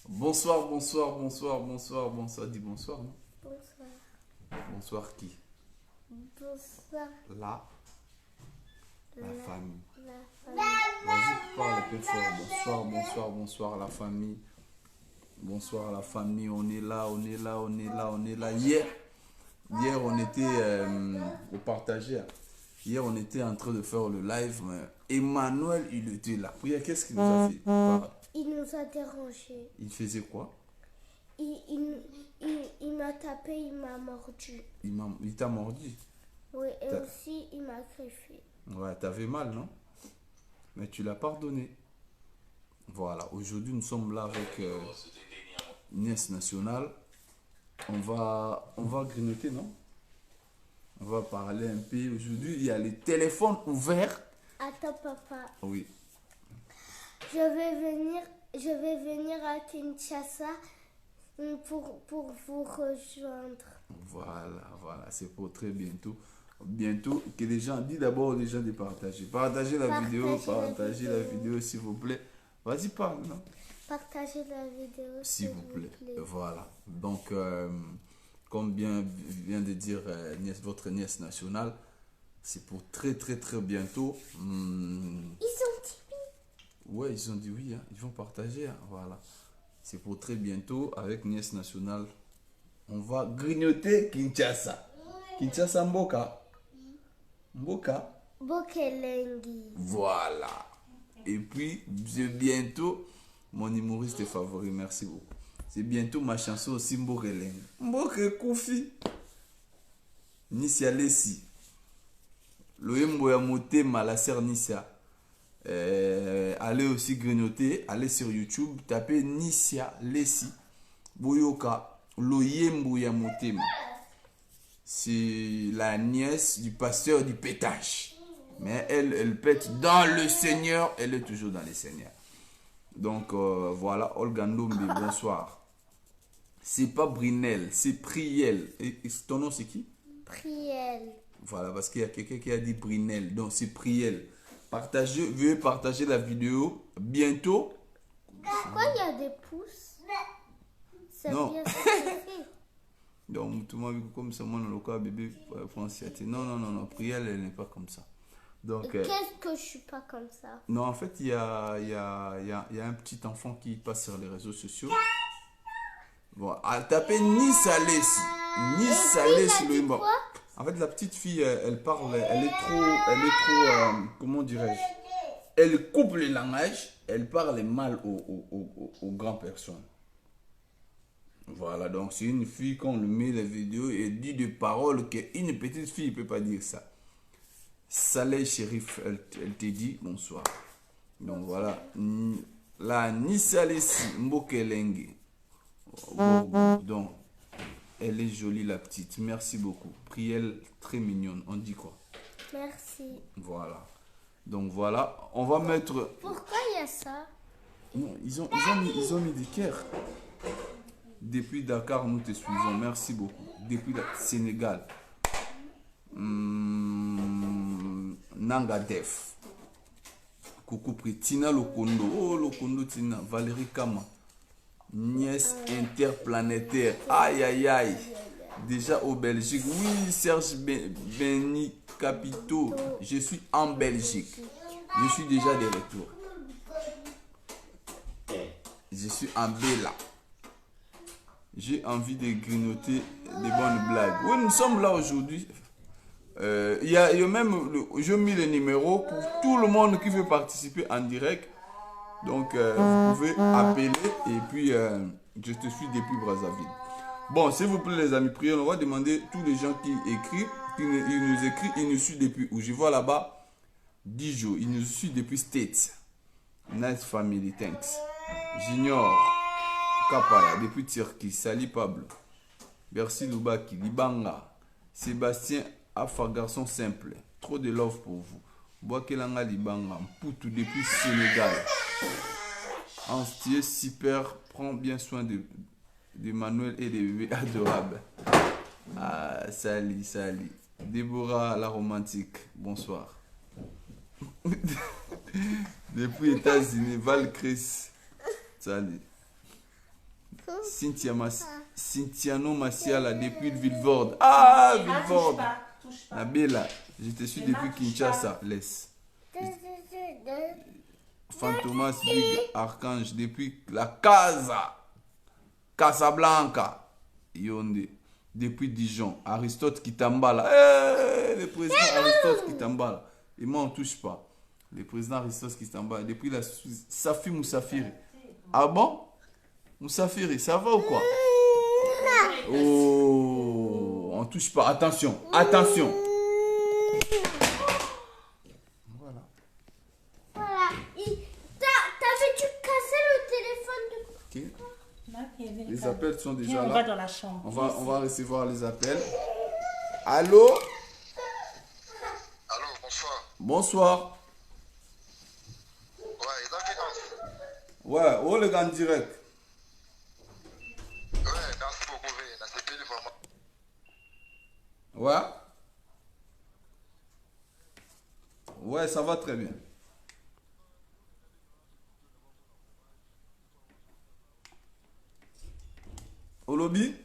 Bonsoir, bonsoir, bonsoir, bonsoir, bonsoir. Dis bonsoir, non? Bonsoir. Bonsoir qui? Bonsoir. La famille. La famille. Vas-y, parle un peu fort. Bonsoir, bonsoir, bonsoir la famille. Bonsoir la famille. On est là, on est là, on est là, on est là. Hier on était au partagé. Hier, on était en train de faire le live. Mais Emmanuel, il était là. Puis, qu'est-ce qu'il nous a fait? Il nous a dérangé. Il faisait quoi? Il m'a tapé, il m'a mordu. Il t'a mordu? Oui, et aussi il m'a griffé. Ouais, t'avais mal, non? Mais tu l'as pardonné. Voilà, aujourd'hui nous sommes là avec Nièce Nationale. On va grignoter, non? On va parler un peu. Aujourd'hui, il y a les téléphones ouverts. Attends, papa. Oui. Je vais venir à Kinshasa pour vous rejoindre. Voilà, c'est pour très bientôt. Bientôt, que les gens, dis d'abord aux gens de partager. Partagez la vidéo, partagez la vidéo s'il vous plaît. Vas-y, parle, non? Partagez la vidéo s'il vous plaît. Voilà. Donc, comme vient de dire votre nièce nationale, c'est pour très bientôt. Ils ont dit oui. Ouais, ils ont dit oui, hein. Ils vont partager. Hein. Voilà. C'est pour très bientôt avec nièce nationale. On va grignoter Kinshasa. Kinshasa Mboka. Mboka. Bokelengi. Voilà. Et puis, bientôt, mon humoriste favori, merci beaucoup. C'est bientôt ma chanson aussi, Mbokelengi. Mboke Koufi. Nissia Lessi. Loyembo ya Motema, la sœur Nissia. Allez aussi grignoter, allez sur YouTube, tapez Nissia Lessi. Boyoka, Loyembo ya Motema. C'est la nièce du pasteur du pétage. Mais elle pète dans le Seigneur. Elle est toujours dans le Seigneur. Donc voilà, Olga Ndombe, bonsoir. C'est pas Brinel, c'est Priel. Et ton nom c'est qui? Priel. Voilà, parce qu'il y a quelqu'un qui a dit Brinel. Donc c'est Priel. Veuillez partager la vidéo. Bientôt. Pourquoi il y a des pouces? C'est non. Bien fait. Donc, tout le monde comme ça, moi, le cas bébé français. Non, Priel, elle n'est pas comme ça. Donc, qu'est-ce que je suis pas comme ça? Non, en fait, il y a un petit enfant qui passe sur les réseaux sociaux. Bon, elle tapait Nissa Lessi. Nissa Lessi, le mot. En fait, la petite fille, elle parle, elle est trop, comment dirais-je? Elle coupe le langage, elle parle mal aux grandes personnes. Voilà, donc c'est une fille, quand on lui met la vidéo, et dit des paroles qu'une petite fille ne peut pas dire ça. Saleh Chérif, elle te dit bonsoir. Donc voilà, la Nissa Lessi Mbokelengi. Donc, elle est jolie la petite, merci beaucoup. Priel, très mignonne, on dit quoi? Merci. Voilà. Donc voilà, on va mettre... Pourquoi il y a ça? Non, ils ont mis des cœurs. Depuis Dakar, nous te suivons. Merci beaucoup. Depuis le Sénégal. Nanga Def. Coucou Tina Lokondo. Oh, Lokondo Tina. Valérie Kama. Nièce interplanétaire. Aïe, aïe, aïe. Déjà au Belgique. Oui, Serge Beni Capito. Je suis en Belgique. Je suis déjà de retour. Je suis en Bella. J'ai envie de grignoter des bonnes blagues. Oui, nous sommes là aujourd'hui. Il y a même, je mis les numéros pour tout le monde qui veut participer en direct. Donc, vous pouvez appeler et puis je te suis depuis Brazzaville. Bon, s'il vous plaît les amis, priez. On va demander tous les gens qui écrivent, ils nous suivent depuis où. Je vois là-bas, 10 jours. Ils nous suivent depuis States. Nice family, thanks. Junior. Kapaya, depuis Turquie, Sali Pablo, Bercy Loubaki, Libanga, Sébastien Afa, garçon simple, trop de love pour vous. Boakelanga Libanga, Poutou depuis Sénégal. Anstier, super, prends bien soin de Manuel et des bébés adorables. Ah, Sali. Déborah la romantique, bonsoir. Depuis États-Unis, Val Chris. Salut. Cynthiano Massiala depuis Villevorde. Ah, Villevorde. Touche pas. Nabila, je te suis depuis Kinshasa. Laisse. Fantomas Big Archange depuis la Casa. Casablanca. Yonde. Depuis Dijon. Aristote Kitambala. Le président Aristote Kitambala. Et moi, on ne touche pas. Le président Aristote Kitambala. Depuis la Safi Moussafiri. Ah bon? Moussafiri, ça va ou quoi? Oh, on touche pas. Attention, attention. Voilà. Voilà. T'avais-tu cassé le téléphone de... Les appels sont déjà Viens, là. on va dans la chambre. On va recevoir les appels. Allô? Allô, bonsoir. Bonsoir. Ouais, il a finance. Ouais, oh les gars en direct. Ouais, merci beaucoup, dans ces pays vraiment. Ouais. Ouais, ça va très bien. Au lobby?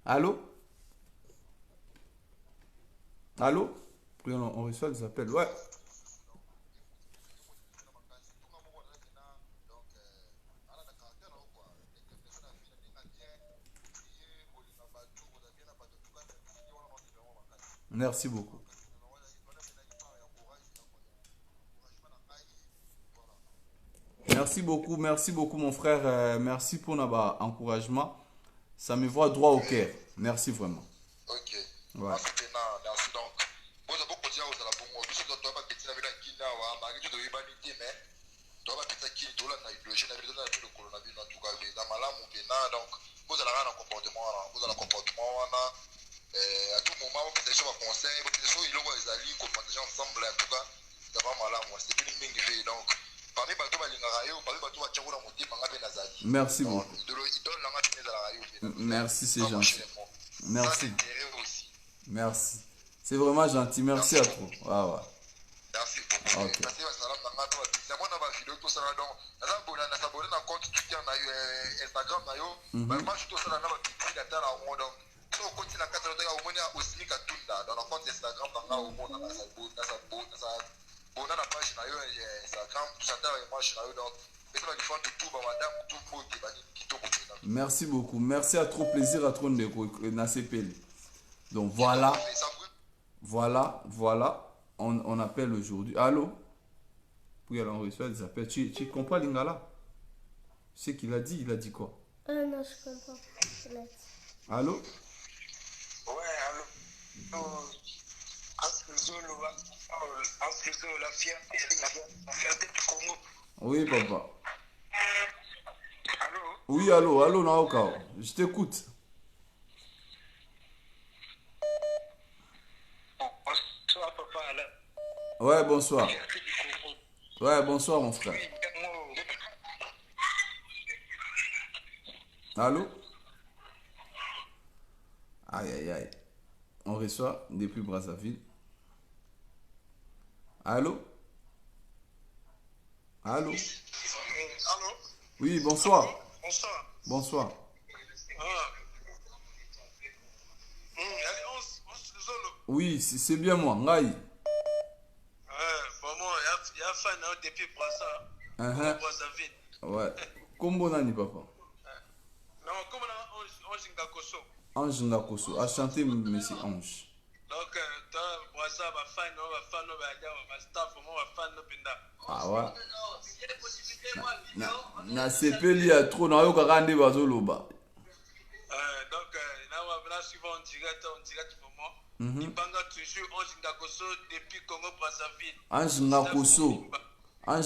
Allô? Allô? Puis on reçoit des appels. Ouais. Merci beaucoup. Merci beaucoup mon frère. Merci pour notre encouragement. Ça me voit droit au cœur. Merci vraiment. Ok. Ouais. Merci donc. Vous avez beaucoup de choses à la bonne. Vous savez, tu vas pas quitter la ville à Kina, malgré tout, tu vas pas mais tu vas pas quitter Kina, tu vas pas idéologie, tu vas pas le coronavirus, en tout cas, les amalams ou bien donc vous allez avoir un comportement, vous allez un comportement, à tout moment, vous faites des choses à conseil, vous faites des choses, ils ont des alliés, qu'on partage ensemble, en tout cas, c'est pas mal, c'est plus une mingue, donc. Parmi les bateaux, merci beaucoup. Merci, c'est gentil. Merci. Merci. C'est vraiment gentil. Merci à toi. Ah ouais. Merci beaucoup. Ok. Merci beaucoup. Merci à trop plaisir à trop de Nasepeli. Donc voilà. Voilà. On appelle aujourd'hui. Allô? Oui, alors on reçoit des appels. Tu comprends Lingala? C'est qu'il a dit. Il a dit quoi? Non, je comprends. Allô? Ouais, allô? La fierté du Congo. Oui, papa. Allô? Oui, allô, Naoka. Je t'écoute. Bonsoir, papa. Ouais, bonsoir. Ouais, bonsoir, mon frère. Allô? Aïe. On reçoit depuis Brazzaville. Allô? Allô? Allô? Oui, bonsoir. Bonsoir. Bonsoir. Oui, c'est bien moi, Ngai. Vraiment, il y a fan depuis Brazzaville. Ouais. Comment nani, papa? Non, comment on Ngakoso. Ange Ngakoso. A chanté, monsieur Ange. Donc, Brazzaville, staff, fan, ah ouais. Na sepeli ya trop na yo kaka nde bazoloba. Donc là souvent on dirait vraiment il banga toujours Ange Ngakoso depuis Congo Brazzaville. Ange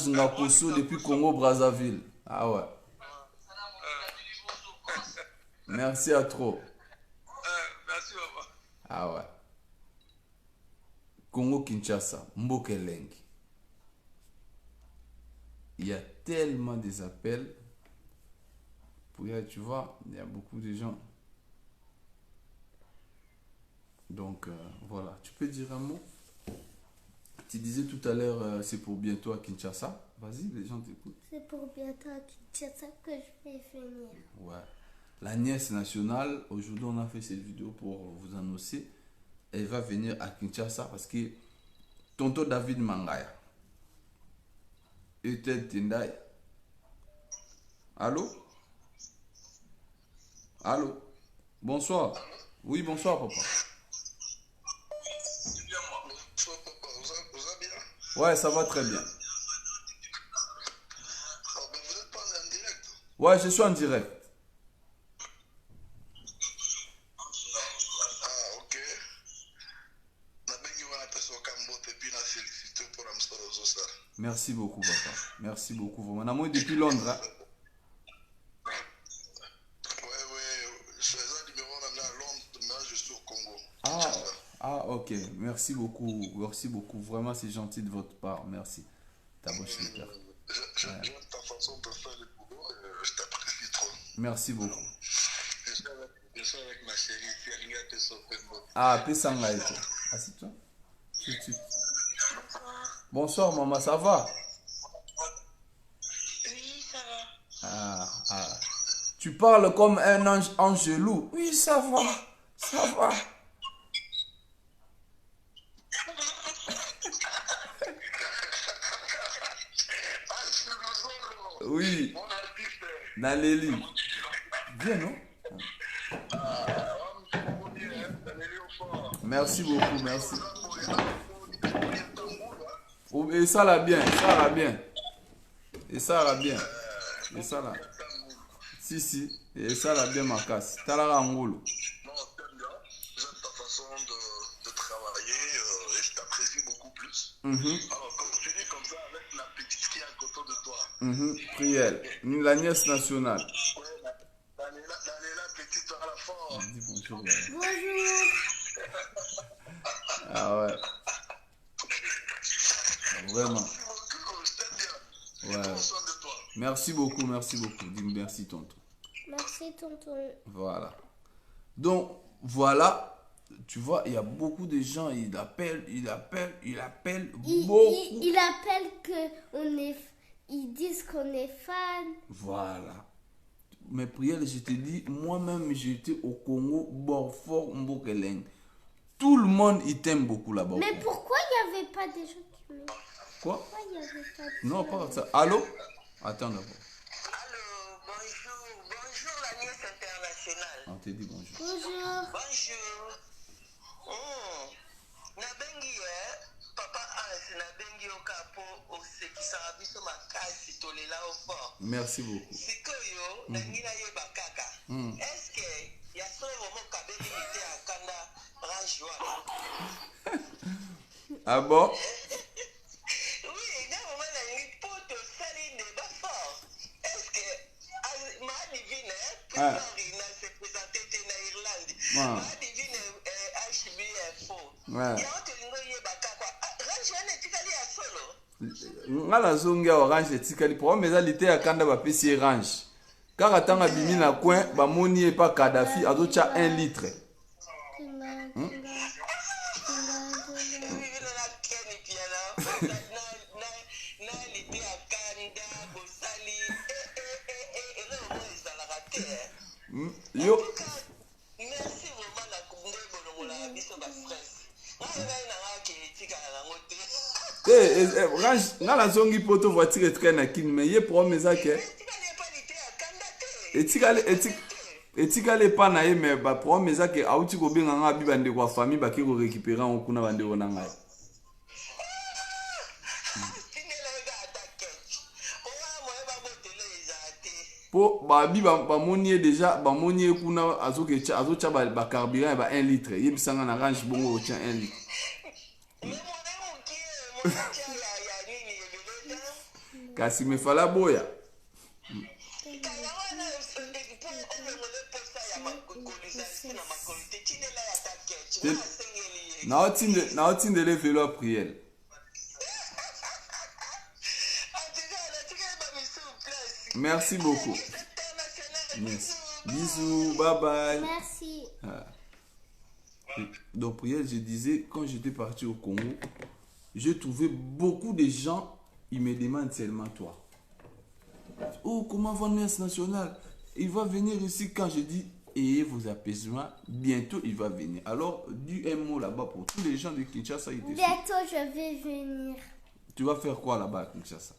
Ngakoso depuis Congo Brazzaville. Ah ouais. Merci à trop. Merci papa. Ah ouais. Congo Kinshasa, Mbokelengi. Il y a tellement des appels. Tu vois, il y a beaucoup de gens. Donc, voilà. Tu peux dire un mot? Tu disais tout à l'heure, c'est pour bientôt à Kinshasa. Vas-y, les gens t'écoutent. C'est pour bientôt à Kinshasa que je vais venir. Ouais. La nièce nationale, aujourd'hui, on a fait cette vidéo pour vous annoncer. Elle va venir à Kinshasa parce que tonton David Mangaya et Ted Tendai. Allô? Allô? Bonsoir. Oui, bonsoir, papa. C'est bien moi. Bonsoir papa, vous allez bien? Ouais, ça va très bien. Ah, ben vous n'êtes pas en direct? Ouais, je suis en direct. Ah, ok. Na bengi wana pesa okambote puis na félicité pour la msala ozosa. Merci beaucoup, papa. Merci beaucoup. Vraiment. Moi, depuis Londres. Hein? Je suis à numéro à Londres, mais je suis au Congo. Ok. Merci beaucoup. Merci beaucoup. Vraiment, c'est gentil de votre part. Merci. T'as beau super. J'aime ta façon de faire le boulot et je t'apprécie trop. Merci beaucoup. Je suis avec ma chérie ici, elle vient te sauver. Ah, Pessanga et toi. Assieds-toi. Tout de suite. Bonsoir, maman. Ça va? Oui, ça va. Tu parles comme un ange angelou. Oui, ça va. Ça va. Oui. Mon artiste. Naléli. Bien, non? Merci beaucoup, merci. Oh, et ça là bien, ça là bien. Et ça là bien. Et ça là. Si. Et ça là bien ma casse. T'as la rangolo. Non, t'aimes bien. J'aime ta façon de travailler et je t'apprécie beaucoup plus. Alors, comme tu dis comme ça, avec la petite qui est à côté de toi. Priel. La nièce nationale. Ouais, la petite à la fin. Dis bonjour. Bonjour. Ah ouais. Vraiment. Merci beaucoup, je t'aime bien. Ouais. Prends soin de toi. Merci beaucoup, merci beaucoup. Dis merci tonton. Merci, tonton. Voilà. Donc, voilà. Tu vois, il y a beaucoup de gens, ils appellent beaucoup. Il appelle ils disent qu'on est fan. Voilà. Mais Priel, je te dis, moi-même, j'étais au Congo, Borfort, Mbokeleng. Tout le monde, il t'aime beaucoup là-bas. Mais pourquoi il n'y avait pas des gens qui m'aiment? Quoi? Pourquoi il n'y avait pas de Non, gens? pas ça. Allô? Attends d'abord. Allô, bonjour. Bonjour la nièce internationale. On te dit bonjour. Bonjour. Bonjour. Nabengi papa Hans nabengi okapo osekisa biso makasi tolela au fort. Merci beaucoup. Sikoyo nangina yeba kaka. Est-ce que ya solo mokabeli ite akanda rajwa? Ah bon? Oui, dans le moment nangi poto sali ne ba fort. Est-ce que ma divine Pistori na se présenter na Irlande. Ma divine HBFO. Ouais. Ya otelingo yeba kaka. Rajwa ne tikali ya solo. Ngala zonga orange etikali problème eza lite ya kanda bapesi orange kaka tanga bimi na coin bamoni ye pa Kadhafi azotia 1 litre. Yo Merci vraiment la kunde bolongola biso ba stress. orange ngala zongi poto voiture etikali na kini mais ye problème eza ke etikali epa na ye mais baproblème eza ke auti kobenga nga bi bandeko ya famille bake korécupérer yango kuna bandeko na ngai. Po babi bamoni ye déjà bamoni ye kuna azotia bacarburant ba 1 litre yebisanga na range bongo otia 1 litre. Kasi mefala boya. Na otindele velo a priel. Merci beaucoup. Yes. Bisous, bye bye. Merci. Donc, priel, je disais, quand j'étais parti au Congo, j'ai trouvé beaucoup de gens il me demande seulement toi. Oh, comment va Nièce nationale? Il va venir ici quand je dis, ayez vos apaisements, bientôt il va venir. Alors, dis un mot là-bas pour tous les gens de Kinshasa. Bientôt, je vais venir. Tu vas faire quoi là-bas à Kinshasa?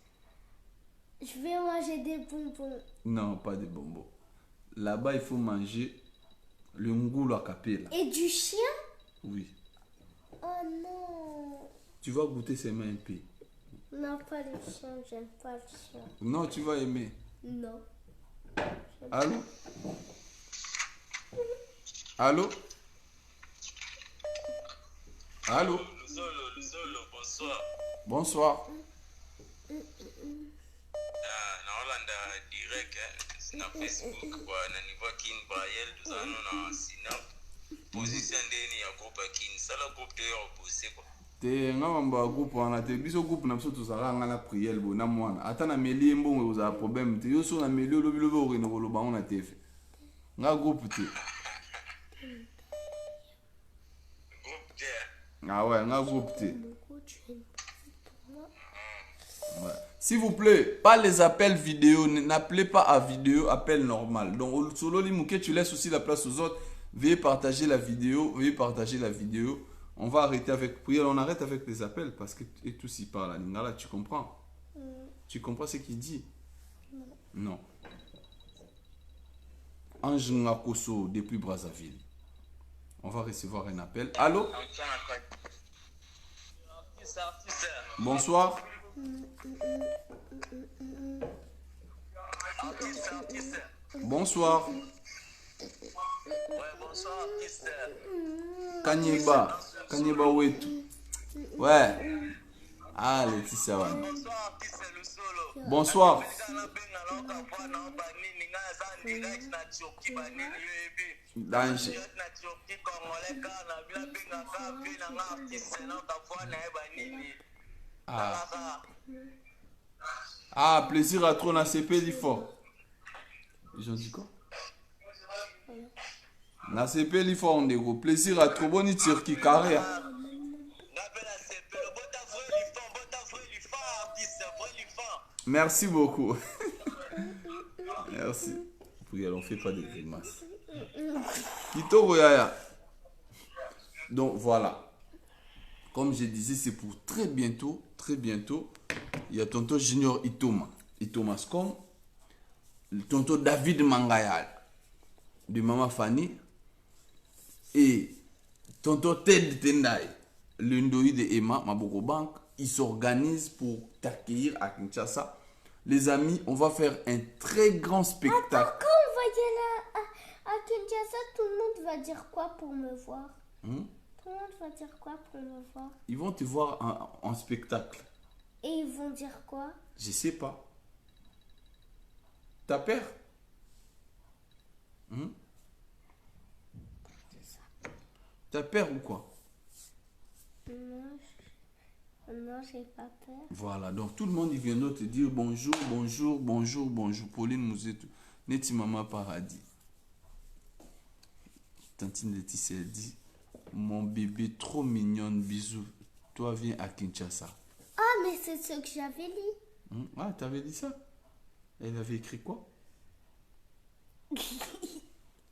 Je vais manger des bonbons. Non, pas des bonbons. Là-bas, il faut manger le ngoulou à capella. Et du chien? Oui. Oh non. Tu vas goûter ses mains un peu. Non, pas le chien, j'aime pas le chien. Non, tu vas aimer. Non. Allô? Allô? Allô? Luzolo, bonsoir. Bonsoir. Naolanda direct na Facebook kwa na niveau kin Braille tuzano na sinap. Position ndeni ya groupe kin sala groupe de opposé quoi. Te nga mamba groupe wana te biso groupe na biso tozala nga na prière bona mwana ata na meli mbongo oza problème te yo so na meli lobi lobi okene koloba ngo na tefe nga groupe te Groupe de ah ouais nga groupe te ouais. S'il vous plaît, pas les appels vidéo, n'appelez pas à vidéo, appel normal. Donc solo limouké, tu laisses aussi la place aux autres. Veuillez partager la vidéo, veuillez partager la vidéo. On va arrêter avec prière, on arrête avec les appels parce que et tout s'y parle. Là, tu comprends? Tu comprends ce qu'il dit? Non. Ange Ngakoso depuis Brazzaville. On va recevoir un appel. Allô? Bonsoir. Bonsoir. Ouais, bonsoir artiste. Kanyeba wetu. Ouais. Ah, Laetitia wana. Bonsoir artiste Luzolo. Bonsoir. Danger. Ah, plaisir à trop na CP l'IFO. Ils ont dit quoi? Na CP l'IFO on dégo. Plaisir à trop bon Turquie carré. Merci beaucoup. Merci. Puis on fait pas de grimaces. Kitoko Yaya. Donc voilà. Comme je disais, c'est pour très bientôt. Très bientôt. Il y a tonton Junior Itoma. Itoma Scom. Tonton David Mangayal. De Maman Fanny. Et tonton Ted Tendai. L'Undoï de Emma, Maboko Bank. Ils s'organisent pour t'accueillir à Kinshasa. Les amis, on va faire un très grand spectacle. Attends, quand on va y aller à Kinshasa, tout le monde va dire quoi pour me voir? Tout le monde va dire quoi pour me voir? Ils vont te voir en spectacle. Et ils vont dire quoi? Je sais pas. Ta peur? T'as peur ou quoi? Non, j'ai pas peur. Voilà, donc tout le monde il vient de te dire bonjour, bonjour, bonjour, bonjour. Pauline Mouzetou, Neti Mama Paradis. Tantine Laetitia elle dit mon bébé trop mignonne, bisous. Toi viens à Kinshasa. Ah, mais c'est ce que j'avais dit. Ah, t'avais dit ça? Elle avait écrit quoi?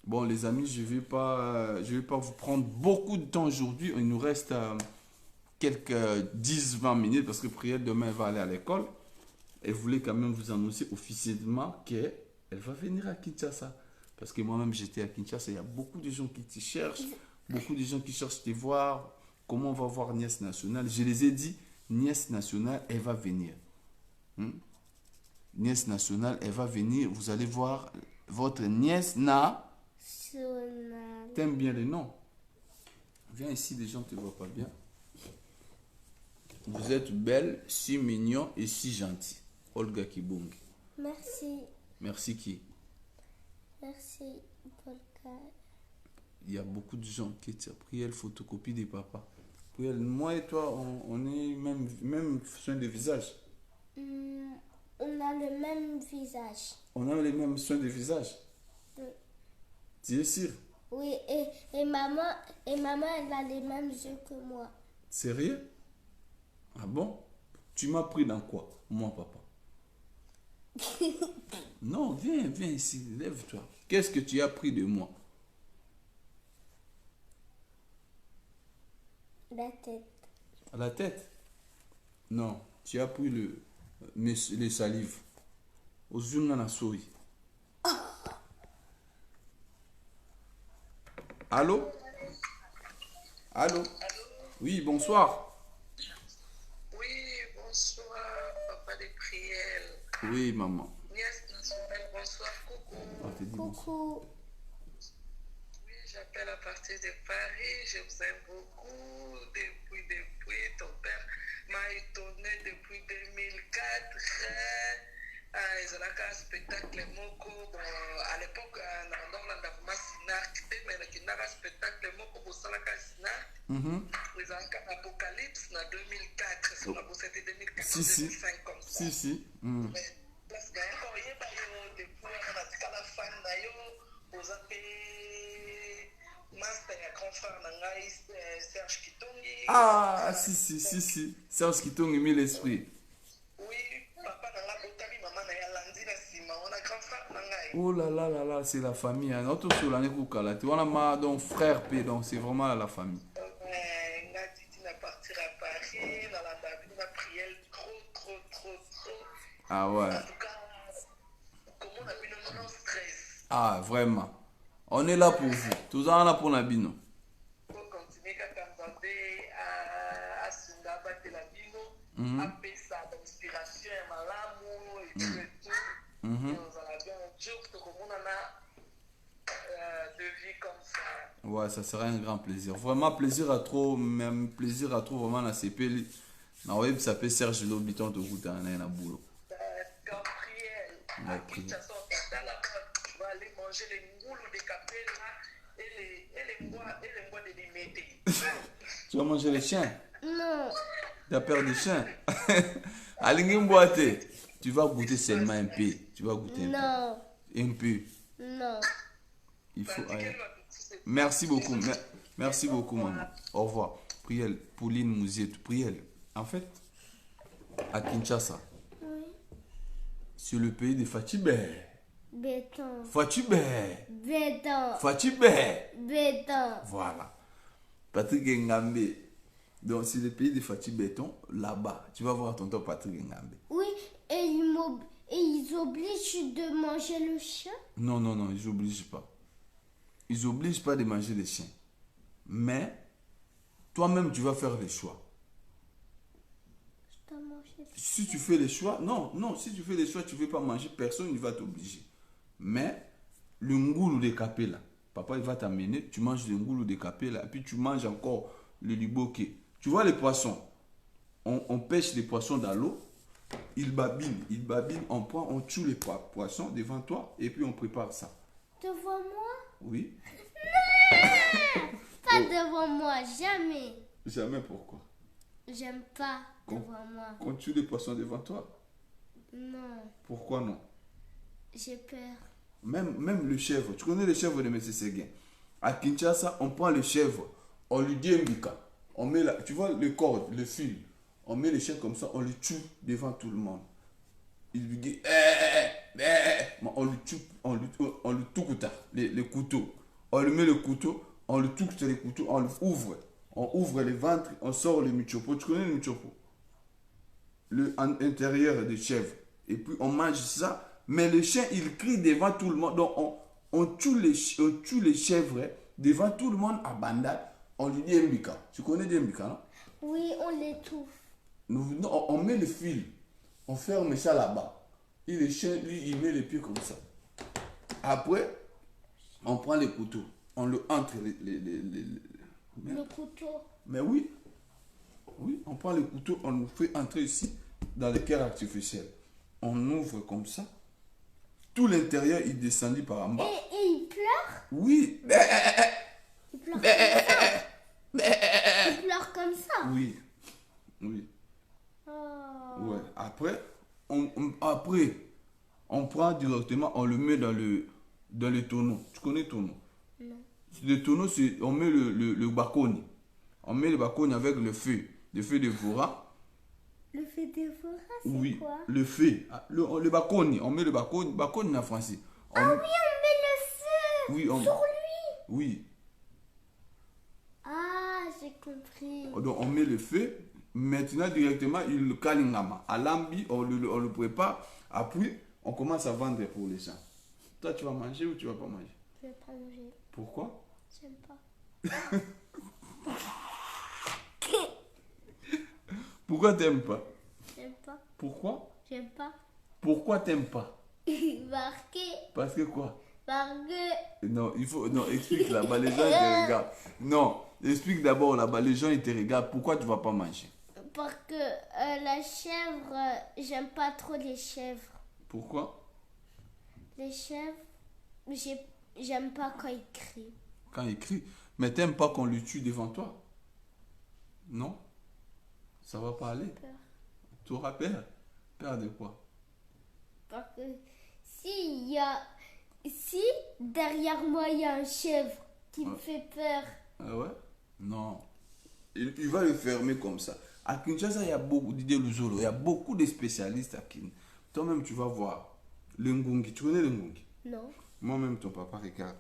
Bon les amis, je vais pas vous prendre beaucoup de temps aujourd'hui. Il nous reste quelques 10-20 minutes parce que Prière demain elle va aller à l'école. Elle voulait quand même vous annoncer officiellement qu'elle va venir à Kinshasa. Parce que moi-même j'étais à Kinshasa, il y a beaucoup de gens qui te cherchent, beaucoup de gens qui cherchent te voir. Comment on va voir Nièce Nationale? Je les ai dit, Nièce Nationale, elle va venir. Nièce Nationale, elle va venir. Vous allez voir votre nièce Nationale. T'aimes bien les noms? Viens ici, les gens ne te voient pas bien. Vous êtes belle, si mignon et si gentil. Olga Kibongi. Merci. Merci qui? Merci, Polka. Il y a beaucoup de gens qui te pris elle photocopie des papas. Moi et toi, on est même soin de visage. On a le même visage. On a les mêmes soins de visage. Tu es sûr? Oui, et maman, elle a les mêmes yeux que moi. Sérieux? Ah bon? Tu m'as pris dans quoi, moi, papa? Non, viens ici, lève-toi. Qu'est-ce que tu as pris de moi? La tête. La tête? Non, tu as pris les salives. Aux souris. Allô? Allô? Oui, bonsoir. Oui, bonsoir, papa de Priel. Oui, maman. Nièce nationale, bonsoir, coucou. On te dit bonsoir. Coucou. Oui, j'appelle à partir de Paris. Je vous aime beaucoup. Depuis, ton père m'a étonné depuis 2004. Ils ont un spectacle moko. Bon, à l'époque, on a un snack. Mais il y a un spectacle moko pour ça, ils ont un apocalypse en 2004. C'était 2004, Si, si. 2005 comme ça. Si. Mais parce que encore, il y a depuis la fin de vous avez master et grand frère Serge Kitongi. Ah, si. Serge Kitongi mis l'esprit. Oui, papa n'a pas botali, maman n'a landi la sima. On a grand frère Nangai. Oh là, c'est la famille. Notre sur l'année Koukalati. On a ma donc frère P, donc c'est vraiment la famille. On a dit à partir à Paris, dans la David, on a prié trop. Ah ouais. En tout cas, comment on a vu le stress. Ah, vraiment. On est là pour vous. Tout ça, on est là pour Nabino. Pour continuer à camper à Sundaba de la Bino, à Pessa d'inspiration, à Malamu et tout. Nous allons bien un jour, comme on a de vie comme ça. Ouais, ça serait un grand plaisir. Vraiment plaisir à trop, même plaisir à trop vraiment la CP. Na web ça peut Serge Lobiton de route en un boulot. Gabriel, à Kinshasa, on va aller manger les ngoules de capella et les bois de limité. Tu vas manger les chiens? Non. Tu as peur des chiens? Allez, boite. Tu vas goûter seulement un peu. Tu vas goûter un peu. Un peu. Non. Il faut. Merci beaucoup. Merci beaucoup, maman. Au revoir. Priel, Pauline Mouzietou. Priel. En fait, à Kinshasa, c'est le pays de Fatibé. Béton. Fatibé. Béton. Fatibé. Béton. Voilà. Patrick Ngambe. Donc, c'est le pays de Fatibé Béton. Là-bas, tu vas voir tonton Patrick Ngambe. Oui, et ils obligent de manger le chien? Non, ils n'obligent pas. Ils n'obligent pas de manger les chiens. Mais, toi-même, tu vas faire les choix. Je dois manger le chien. Si tu fais les choix, non, si tu fais les choix, tu ne veux pas manger, personne ne va t'obliger. Mais, le ngoulou de capé là, papa il va t'amener, tu manges le ngoulou de capé là, et puis tu manges encore le liboké. Tu vois les poissons, on pêche les poissons dans l'eau, ils babinent, on prend, on tue les poissons devant toi, et puis on prépare ça. Devant moi? Oui. Pas devant moi, jamais. Jamais, pourquoi? J'aime pas devant moi. Qu'on tue les poissons devant toi? Non, Pourquoi non? j'ai peur. Même le chèvre, tu connais le chèvre de M. Séguin. À Kinshasa, on prend le chèvre, on lui dit un bika. On met là, tu vois le corde, le fil. On met le chien comme ça, on le tue devant tout le monde. Il lui dit on le tue, on le tout le couteau. On lui met le couteau, on le touche les couteaux, on ouvre. On ouvre le ventre, on sort le muchopo. Tu connais le muchopo? Le intérieur de chèvre. Et puis on mange ça. Mais le chien, il crie devant tout le monde. Donc on tue les chèvres devant tout le monde à bandade. On lui dit mbika. Tu connais des mbika, non? Oui, on l'étouffe. On met le fil. On ferme ça là-bas. Et le chien, lui, il met les pieds comme ça. Après, on prend les couteaux. On le entre Le couteau. Mais oui, on prend le couteau, on le fait entrer ici dans le cœur artificiel. On ouvre comme ça. Tout l'intérieur, il descendit par en bas. Et il pleure? Oui. Il pleure comme ça. Il pleure comme ça. Oui. Oh. Ouais. Après, on prend directement, on le met dans le tonneau. Tu connais le tonneau? Non. Le tonneau, on met le baconi. On met le baconi avec le feu de Vora. Le fait Déborah, c'est Oui, quoi? le feu. Le bacon, on met le bacon en français. Ah oui, on met le feu Oui, sur lui. Oui, Ah, j'ai compris. donc on met le feu. Maintenant, directement, il le kalingama. À l'ambi, on le prépare. Après, on commence à vendre pour les gens. Toi, tu vas manger ou tu vas pas manger? Je vais pas manger. Pourquoi? J'aime pas. Pourquoi t'aimes pas? J'aime pas. Pourquoi? J'aime pas. Pourquoi t'aimes pas? Marqué. Parce que quoi? Parce que. Non, il faut. Non, explique là-bas, les gens ils te regardent. Non, explique d'abord là-bas, les gens ils te regardent. Pourquoi tu vas pas manger? Parce que la chèvre, j'aime pas trop les chèvres. Pourquoi? Les chèvres, j'aime pas quand ils crient. Quand il crie. Mais t'aimes pas qu'on le tue devant toi? Non? Ça va pas aller? Peur. Tu auras peur? Peur de quoi? Parce que si derrière moi il y a un chèvre qui me fait peur. Ah ouais? Non. Il va le fermer comme ça. À Kinshasa, il y a beaucoup d'idées Luzolo. Il y a beaucoup de spécialistes à Kin. Toi-même, tu vas voir. Le Ngungi. Tu connais le Ngungi? Non. Moi-même, ton papa regarde.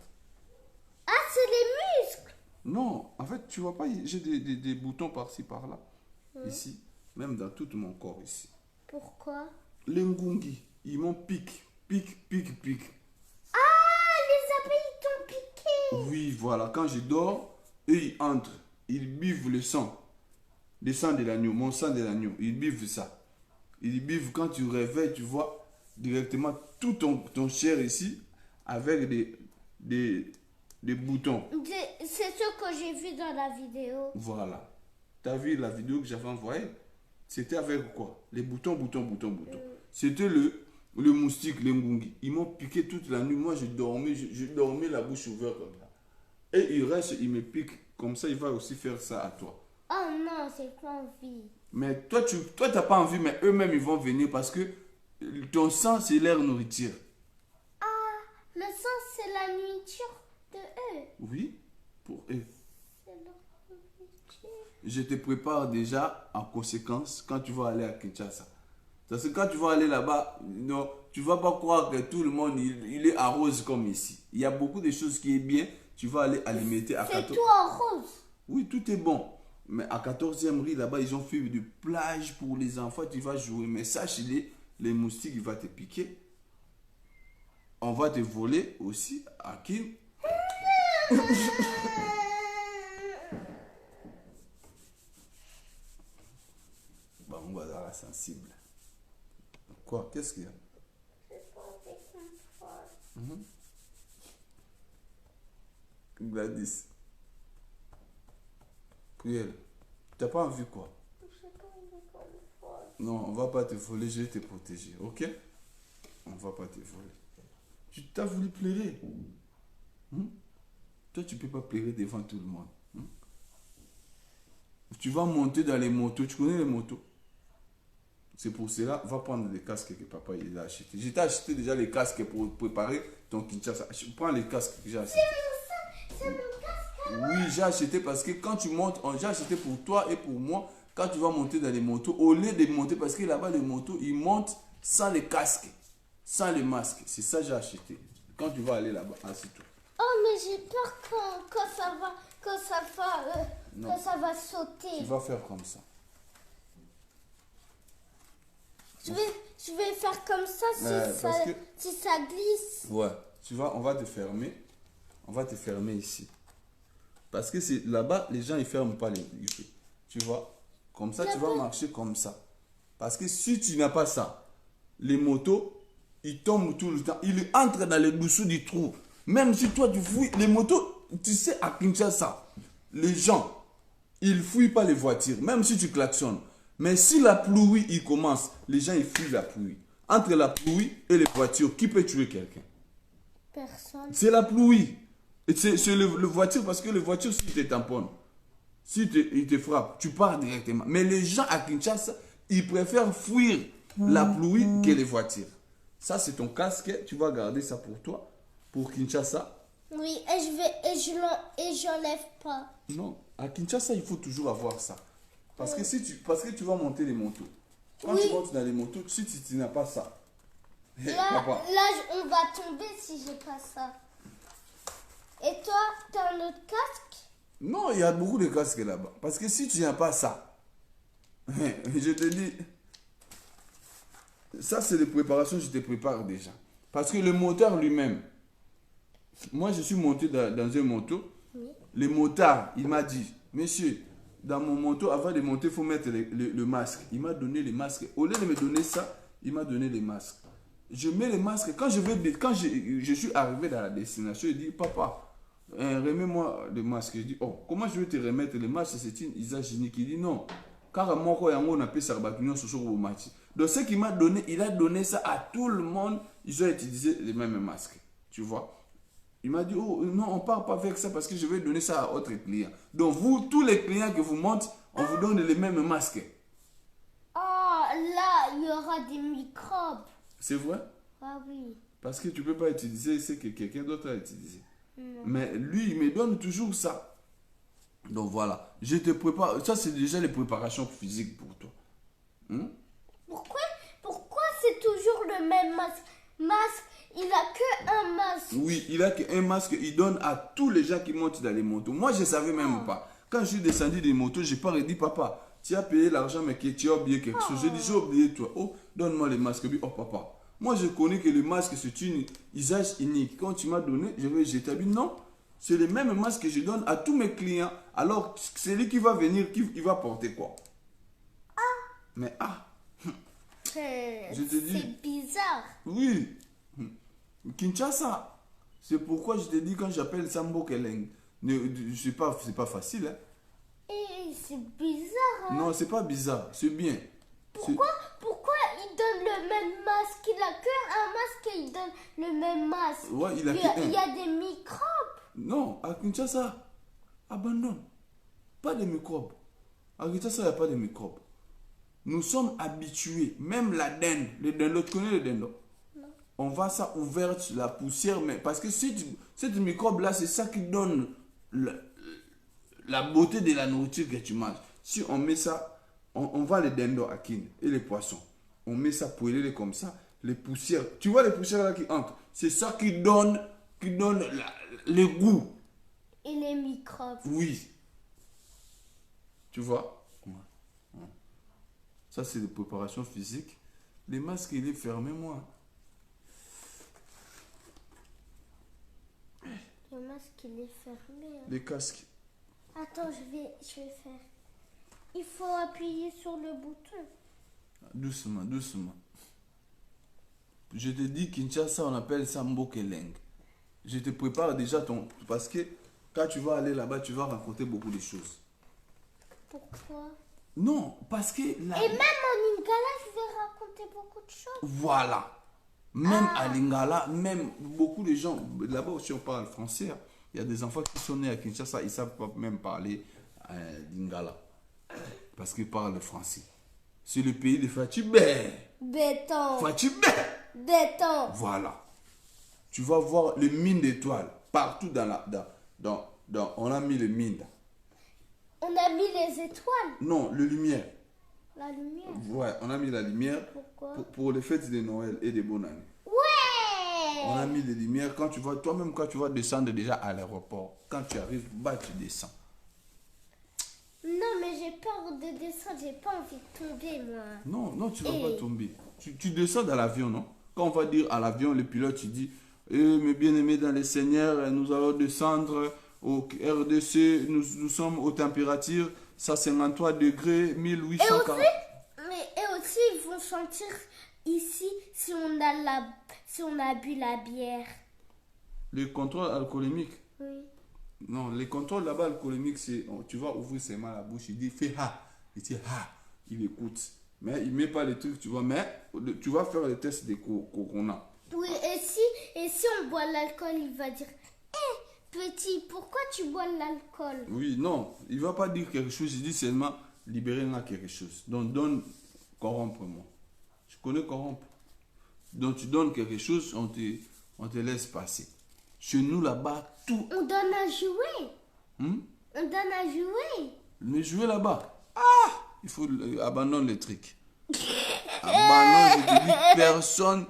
Ah, c'est les muscles. Non, en fait, tu vois pas, j'ai des boutons par-ci, par-là. Ici. Même dans tout mon corps ici. Pourquoi? Les Ngungi, ils m'ont pique. Pique. Ah, les abeilles t'ont piqué. Oui, voilà. Quand je dors, eux, ils entrent. Ils buvent le sang. Le sang de l'agneau, mon sang de l'agneau. Ils buvent ça. Ils buvent quand tu réveilles, tu vois directement tout ton chair ici avec des boutons. C'est ce que j'ai vu dans la vidéo. Voilà. Tu as vu la vidéo que j'avais envoyée? C'était avec quoi? Les boutons. C'était le moustique, les ngungi. Ils m'ont piqué toute la nuit. Moi, je dormais la bouche ouverte comme ça. Et il reste, il me pique. Comme ça, il va aussi faire ça à toi. Oh non, j'ai pas envie. Mais toi, t'as pas envie, mais eux-mêmes, ils vont venir parce que ton sang, c'est leur nourriture. Ah, le sang, c'est la nourriture de eux. Oui, pour eux. C'est leur nourriture. Je te prépare déjà en conséquence quand tu vas aller à Kinshasa. Parce que quand tu vas aller là-bas, non, tu vas pas croire que tout le monde, il est arrose comme ici. Il y a beaucoup de choses qui est bien. Tu vas aller alimenter à 14... C'est tout en rose. Oui, tout est bon. Mais à 14e rue, là-bas, ils ont fait des plages pour les enfants. Tu vas jouer. Mais sache, les moustiques, ils vont te piquer. On va te voler aussi à Kin. Bah, on va dans la sensible. Quoi? Qu'est-ce qu'il y a? Gladys. Priel. T'as pas envie quoi? Non, on va pas te voler, je vais te protéger, ok? On va pas te voler. Tu t'as voulu pleurer. Toi, tu peux pas pleurer devant tout le monde. Tu vas monter dans les motos. Tu connais les motos? C'est pour cela, va prendre les casques que papa il a acheté. J'ai acheté déjà les casques pour préparer ton Kinshasa. Prends les casques que j'ai acheté. C'est mon casque. Oui, j'ai acheté parce que quand tu montes, j'ai acheté pour toi et pour moi. Quand tu vas monter dans les motos, au lieu de monter, parce que là-bas les motos, ils montent sans les casques, sans les masques. C'est ça que j'ai acheté. Quand tu vas aller là-bas, assieds-toi. Oh, mais j'ai peur quand ça va sauter. Tu vas faire comme ça. Je vais faire comme ça si ça glisse. Ouais, tu vois, on va te fermer. On va te fermer ici. Parce que c'est là-bas, les gens, ils ferment pas les yeux. Tu vois, comme ça, tu vas marcher comme ça. Parce que si tu n'as pas ça, les motos, ils tombent tout le temps. Ils entrent dans les dessous du trou. Même si toi, tu fouilles, les motos, tu sais, à Kinshasa, les gens, ils fouillent pas les voitures, même si tu klaxonnes. Mais si la pluie, il commence, les gens, ils fuient la pluie. Entre la pluie et les voitures, qui peut tuer quelqu'un? Personne. C'est la pluie. C'est le voiture, parce que le voiture, s'il te tamponne, il te frappe, tu pars directement. Mais les gens à Kinshasa, ils préfèrent fuir la pluie que les voitures. Ça, c'est ton casque, tu vas garder ça pour toi, pour Kinshasa. Oui, et je l'enlève pas. Non, à Kinshasa, il faut toujours avoir ça. Parce que tu vas monter les motos. Quand tu montes dans les motos, si tu n'as pas ça. Hey, Là, papa. on va tomber si j'ai pas ça. Et toi, t'as un autre casque? Non, il y a beaucoup de casques là-bas. Parce que si tu n'as pas ça, je te dis, ça c'est les préparations, je te prépare déjà. Parce que le moteur lui-même, moi je suis monté dans une moto, Oui. le motard, il m'a dit, monsieur, dans mon moto, avant de monter, il faut mettre le masque. Il m'a donné les masques. Au lieu de me donner ça, il m'a donné les masques. Je mets les masques. Quand je suis arrivé dans la destination, il dit, papa, remets-moi le masque. Je dis, oh, comment je vais te remettre le masque? C'est une usage unique. Il dit, non. Car moi, quand on a fait ça, donc ce qu'il m'a donné, il a donné ça à tout le monde. Ils ont utilisé les mêmes masques. Tu vois? Il m'a dit, oh non, on ne part pas avec ça parce que je vais donner ça à autres clients. Donc vous, tous les clients que vous montrez, on vous donne les mêmes masques. Oh, là, il y aura des microbes. C'est vrai? Ah oui. Parce que tu ne peux pas utiliser ce que quelqu'un d'autre a utilisé. Non. Mais lui, il me donne toujours ça. Donc voilà, je te prépare. Ça, c'est déjà les préparations physiques pour toi. Pourquoi c'est toujours le même masque? Il a que un masque. Oui, il a qu'un masque, il donne à tous les gens qui montent dans les motos. Moi, je ne savais même pas. Quand je suis descendu des motos, j'ai pas dit, papa, tu as payé l'argent, mais tu as oublié quelque chose. J'ai dit, j'ai oublié toi. Oh, donne-moi les masques. Oh, papa. Moi, je connais que le masque, c'est un usage unique. Quand tu m'as donné, je vais jeter. Non, c'est le même masque que je donne à tous mes clients. Alors, c'est lui qui va venir, il va porter quoi? Mais je te dis. C'est bizarre. Oui. Kinshasa. C'est pourquoi je te dis quand j'appelle Sambo Keleng. C'est pas facile. Hein. Et c'est bizarre. Hein? Non, c'est pas bizarre. C'est bien. Pourquoi il donne le même masque? Il a que un masque et il donne le même masque. Ouais, il y a des microbes. Non, à Kinshasa, abandonne. Pas de microbes. À Kinshasa, il n'y a pas de microbes. Nous sommes habitués. Même la dinde. Le dinde, tu connais le dinde? On va ça ouverte sur la poussière, mais parce que cette microbe-là, c'est ça qui donne la beauté de la nourriture que tu manges. Si on met ça, on va les dindos à Kin et les poissons. On met ça poêlé comme ça, les poussières. Tu vois les poussières là qui entrent? C'est ça qui donne le goût. Et les microbes. Oui. Tu vois? Ça, c'est des préparations physiques. Les masques, il est fermé, moi. Le masque, il est fermé. Hein. Les casques. Attends, je vais faire. Il faut appuyer sur le bouton. Doucement, doucement. Je te dis, Kinshasa, on appelle ça Mbokeleng. Je te prépare déjà parce que quand tu vas aller là-bas, tu vas rencontrer beaucoup de choses. Pourquoi? Non, parce que... Et même en Lingala, je vais raconter beaucoup de choses. Voilà. Même à Lingala, même beaucoup de gens, là-bas aussi on parle français. Il y a des enfants qui sont nés à Kinshasa, ils ne savent pas même parler Lingala. Parce qu'ils parlent le français. C'est le pays de Fatibé. Béton. Fatibé. Béton. Voilà. Tu vas voir les mines d'étoiles partout on a mis les mines. On a mis les étoiles. Non, la lumière. La lumière. Ouais, on a mis la lumière. Pourquoi? Pour les fêtes de Noël et de bonne année. Ouais. On a mis les lumières. Quand tu vas, toi-même, quand tu vas descendre déjà à l'aéroport, quand tu arrives, bah, tu descends. Non, mais j'ai peur de descendre. J'ai pas envie de tomber, moi. Non, tu vas pas tomber. Tu descends dans l'avion, non? Quand on va dire à l'avion, le pilote, il dit, mes bien-aimés dans les seigneurs, nous allons descendre au RDC, nous sommes aux températures 153 degrés, 1840. Et aussi, ils vont sentir ici si on a bu la bière. Les contrôles alcoolémiques. Oui. Non, les contrôles là-bas alcoolémiques, c'est, tu vas ouvrir ses mains la bouche, il dit, fais ha. Il dit ha. Il écoute. Mais il ne met pas les trucs, tu vois. Mais tu vas faire les tests de corona. Oui, et si on boit l'alcool, il va dire, petit, pourquoi tu bois l'alcool? Oui, non, il ne va pas dire quelque chose, il dit seulement libérer-moi quelque chose. Donc, donne, corrompre-moi. Je connais corrompre. Donc, tu donnes quelque chose, on te laisse passer. Chez nous, là-bas, tout. On donne à jouer. On donne à jouer. Mais jouer là-bas, il faut abandonner les trucs. Bah non, je te dis,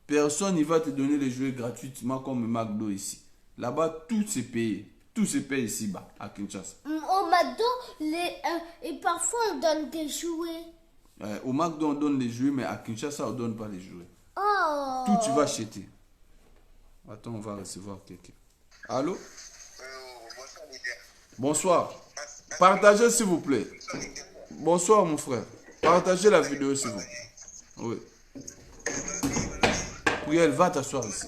personne ne va te donner les jouets gratuitement comme McDo ici. Là-bas, tout c'est payé. Tout se paye ici-bas, à Kinshasa. Au McDo, et parfois on donne des jouets. Au McDo, on donne les jouets, mais à Kinshasa, on ne donne pas les jouets. Oh. Tout, tu vas acheter. Attends, on va recevoir quelqu'un. Allô? Bonsoir, Lydia. Bonsoir. Partagez, s'il vous plaît. Bonsoir, mon frère. Partagez la vidéo, s'il vous plaît. Oui. Priel, va t'asseoir ici.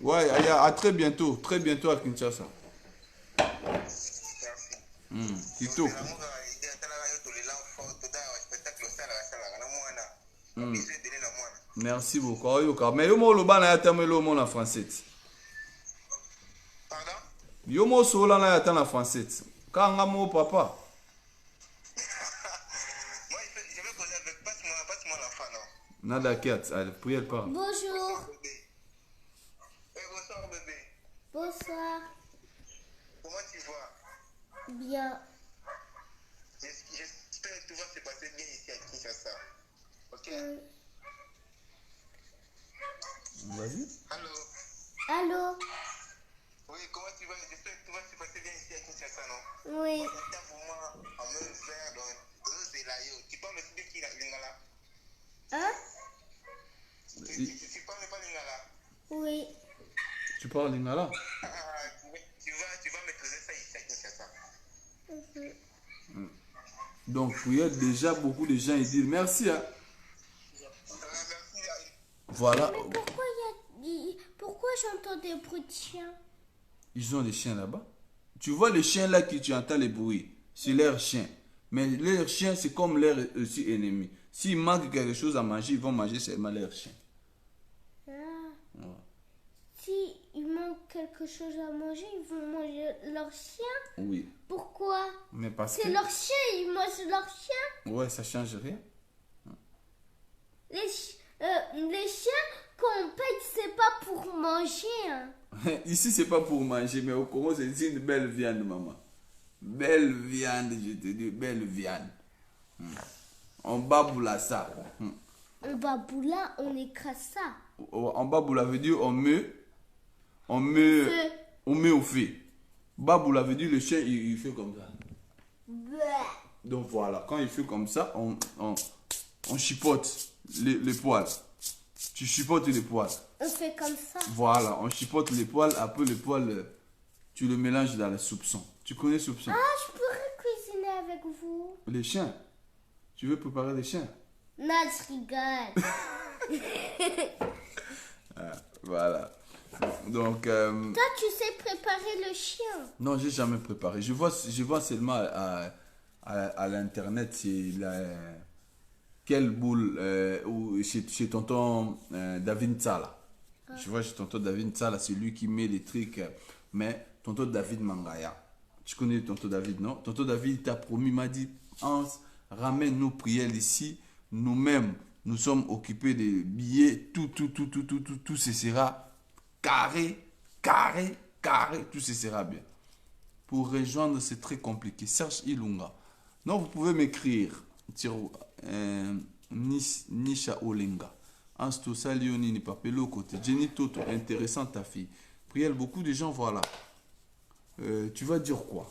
Ouais, à très bientôt. Très bientôt à Kinshasa. Tito. Merci beaucoup. Mais yo mo loba na yata melo mo na français. Pardon? Yo mo sola na yata na français. Kanga mo papa. Moi, je vais causer avec. Passe-moi l'enfant, non? Nada Kiat, allez, priez pas. Bonjour. Bébé. Bonsoir, bébé. Bonsoir. Comment tu vas? Bien. J'espère que tout va se passer bien ici à Kinshasa. Ok? Vas-y. Allô? Allô? Oui, comment tu vas? J'espère que tout va se passer bien ici à Kinshasa, non? Oui. T'as pour moi un même verre dans c'est là, yo. Tu parles aussi de qui, Lingala? Hein? Tu parles pas Lingala? Oui. Tu parles lingala? Tu vas maîtriser ça ici à Kinshasa. Donc, priez déjà beaucoup de gens ils disent merci. Hein. Merci. Voilà. Mais pourquoi j'entends des bruits de chiens? Ils ont des chiens là-bas. Tu vois les chiens là que tu entends les bruits. C'est leurs chiens. Mais leurs chiens, c'est comme leurs aussi ennemis. S'ils manquent quelque chose à manger, ils vont manger seulement leurs chiens. Ah. Ouais. Si il manque quelque chose à manger, ils vont manger leur chien? Oui. Pourquoi? Mais parce C'est que... leur chien, ils mangent leur chien. Ouais, ça change rien. Les chiens qu'on paye, c'est pas pour manger. Hein. Ici, c'est pas pour manger, mais au Congo, c'est une belle viande, maman. Belle viande, je te dis, belle viande. On baboula ça. On baboula, on écrase ça. En baboula veut dire on met au feu. Baboula veut dire le chien, il fait comme ça. Bleh. Donc voilà, quand il fait comme ça, on chipote les poils. Tu chipotes les poils. On fait comme ça. Voilà, on chipote les poils. Après les poils, tu le mélanges dans le soupçon. Tu connais soupçon? Ah, je pourrais cuisiner avec vous. Les chiens. Tu veux préparer les chiens? Non, je rigole. Voilà. Donc, Toi, tu sais préparer le chien. non, j'ai jamais préparé. Je vois seulement à l'internet, c'est quelle boule ou chez tonton David Sala. Je vois chez tonton David Sala, c'est lui qui met les trucs. Mais tonton David Mangaya, tu connais tonton David, non? Tonton David t'a promis, m'a dit, Hans, ramène nos prières ici. Nous-mêmes, nous sommes occupés des billets. Tout ce sera carré. Tout ce sera bien. Pour rejoindre, c'est très compliqué. Serge Ilunga. Non, vous pouvez m'écrire. Nisha Olenga. Ansto Salioni ni papelo côté. Jenny Toto, intéressant ta fille. Priel, beaucoup de gens, voilà. Tu vas dire quoi?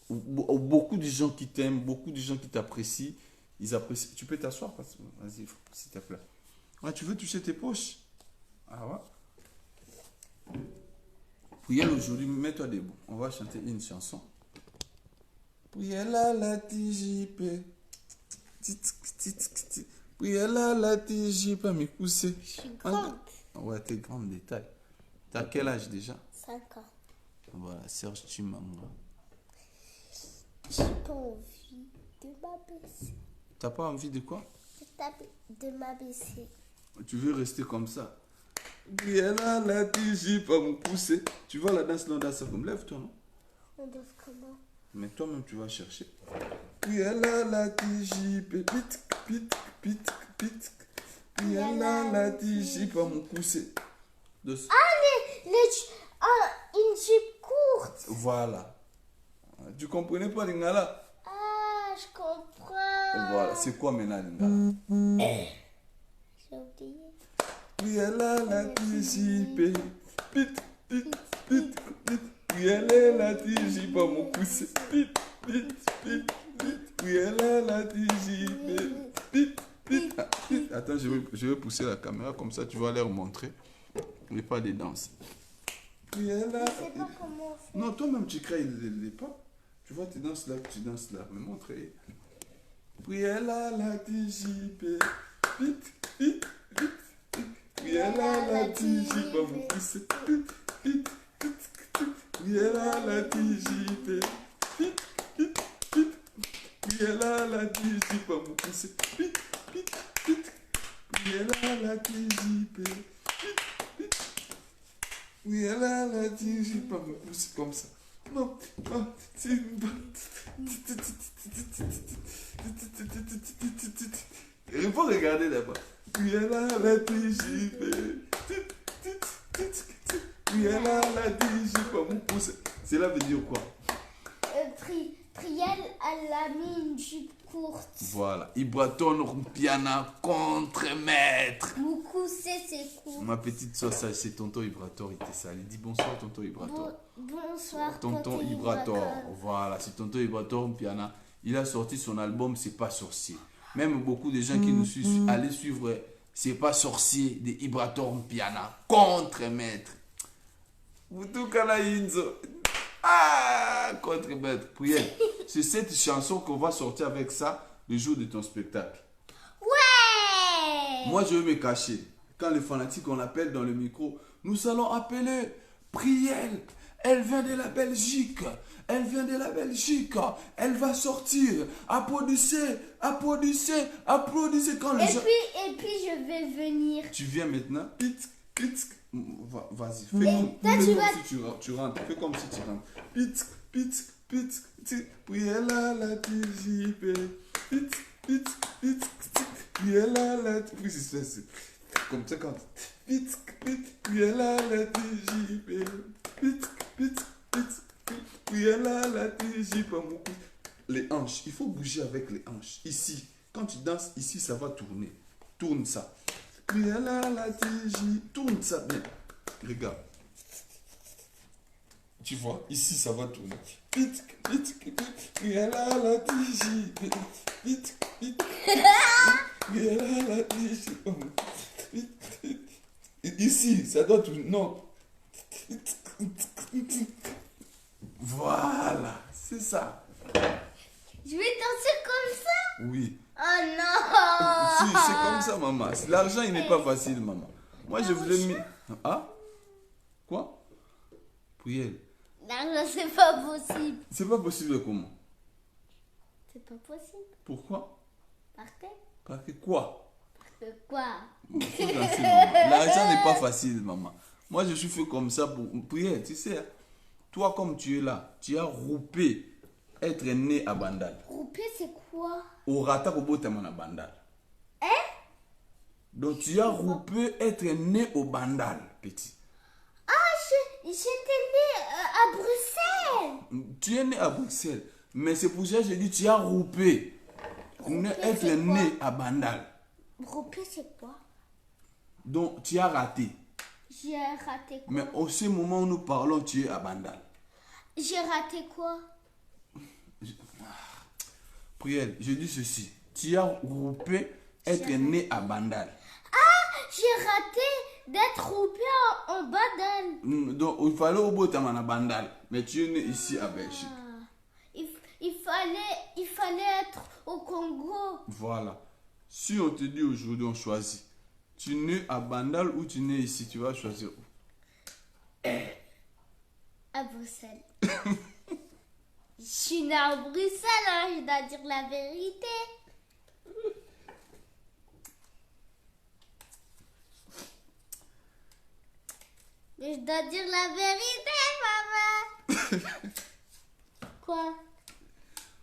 Beaucoup de gens qui t'aiment, beaucoup de gens qui t'apprécient. Ils apprécient. Tu peux t'asseoir, vas-y, s'il te plaît. Ouais, tu veux toucher tes poches? Ah ouais. Priel, aujourd'hui, mets-toi debout. On va chanter une chanson. Priel à la TJP. Priel à la TJP, mais coussé. Je suis grande. Ouais, t'es grande détail. T'as quel âge déjà? 5 ans. Voilà, Serge Chimanga. J'ai pas envie de m'abaisser. T'as pas envie de quoi? De m'abaisser. Tu veux rester comme ça? Priel à la TJP, me pousser. Tu vois la danse, non, danse comme lève-toi, non? On danse comment? Mais toi-même, tu vas chercher. Priel à la TJP, pit. Priel à la TJP, me pousser. Une jupe courte. Voilà. Tu comprenais pas, Lingala? Ah, je comprends. Voilà, c'est quoi maintenant, Lingala? J'ai oublié. Priela la TJP. Pit, pit, pit, pit. Priela la TJP. Mon pouce. Pit, pit, pit, pit. Priela la TJP. Pit, pit, pit. Attends, je vais pousser la caméra comme ça, tu vas leur montrer. Mais pas des danses. Priela. Je sais pas comment on fait. Non, toi-même, tu crées les pas. Tu vois, tu danses là, tu danses là. Mais montre. Priela la TJP. Pit, pit, pit. Priela la TJP. Mon pouce. Pit, pit, pit, pit. Priela la TJP. Pit, pit, pit. Priela la TJP. Mon pouce. Pit, pit, pit. Priela la TJP. Pit, pit. Priela la TJP. Mon pouce comme ça. Non, non, c'est une bonne. Il faut regarder d'abord. Priela la TJP. Priela la TJP. Mon pouce. Cela veut dire quoi? Priel, elle a mis une jupe courte. Voilà. Ibraton Piana contre-maître. Beaucoup, c'est court. Ma petite soeur, ça, c'est tonton Ibrator. Il était sale. Il dit bonsoir, tonton Ibrator. Bonsoir, Tonton Ibrator. Voilà, c'est tonton Ibrator Piana. Il a sorti son album C'est pas sorcier. Même beaucoup de gens qui nous suivent, allez suivre C'est pas sorcier de Ibrator Piana. Contre-maître. Boutou Kalaïnzo. Ah, contre-maître. Prière. C'est cette chanson qu'on va sortir avec ça le jour de ton spectacle. Ouais! Moi, je vais me cacher. Quand les fanatiques, on appelle dans le micro, nous allons appeler Priel. Elle vient de la Belgique. Elle vient de la Belgique. Elle va sortir. Applaudissez, applaudissez, applaudissez. Quand les gens... Et puis, je vais venir. Tu viens maintenant. Pit, pit. Vas-y, fais comme si tu rentres. Fais comme si tu rentres. Pit, pit, pit, pit. Priela la TJP. Pit, pit, pit, pit. Priela la TJP. C'est comme ça quand... Pit, pit, priela la TJP. Pit, pit, pit, pit. Priela la TJP. Les hanches, il faut bouger avec les hanches. Ici, quand tu danses, ici, ça va tourner. Tourne ça. Priela la TJP. Tourne ça bien. Regarde. Tu vois, ici, ça va tourner. Pit, pit, pit. Priela la TJP. Pit, pit. Priela la TJP. Ici, ça doit tourner. Non. Voilà, c'est ça. Je vais danser comme ça? Oui. Oh non! Si, c'est comme ça, maman. L'argent, il n'est pas facile, maman. Moi, je voulais mis. Ah? Quoi? Prière. Non, c'est pas possible. C'est pas possible comment? C'est pas possible. Pourquoi? Parce que? Parce que quoi? Quoi? Faut danser, maman. L'argent n'est pas facile, maman. Moi, je suis fait comme ça pour prière. Tu sais, toi, comme tu es là, tu as roupé être né à Bandal. Roupé, c'est quoi? Au rata kobo à Bandal. Hein? Donc, tu as roupé être né au Bandal, petit. Ah, j'étais née à Bruxelles. Tu es né à Bruxelles. Mais c'est pour ça que je dis tu as roupé. Être c'est quoi? né à Bandal. Roupé, c'est quoi? Donc, tu as raté. J'ai raté quoi? Mais au ce moment où nous parlons, tu es à Bandal. J'ai raté quoi? Prière, je dis ceci. Tu as roupé être né à Bandal. Ah, j'ai raté d'être roupé en Bandal. Donc, il fallait au bout à Bandal. Mais tu es né ici à Belgique. Il fallait être au Congo. Voilà. Si on te dit aujourd'hui, on choisit. Tu es né à Bandal ou tu es né ici, tu vas choisir où? À Bruxelles. Je suis née à Bruxelles, hein, je dois dire la vérité. Mais je dois dire la vérité, maman. Quoi?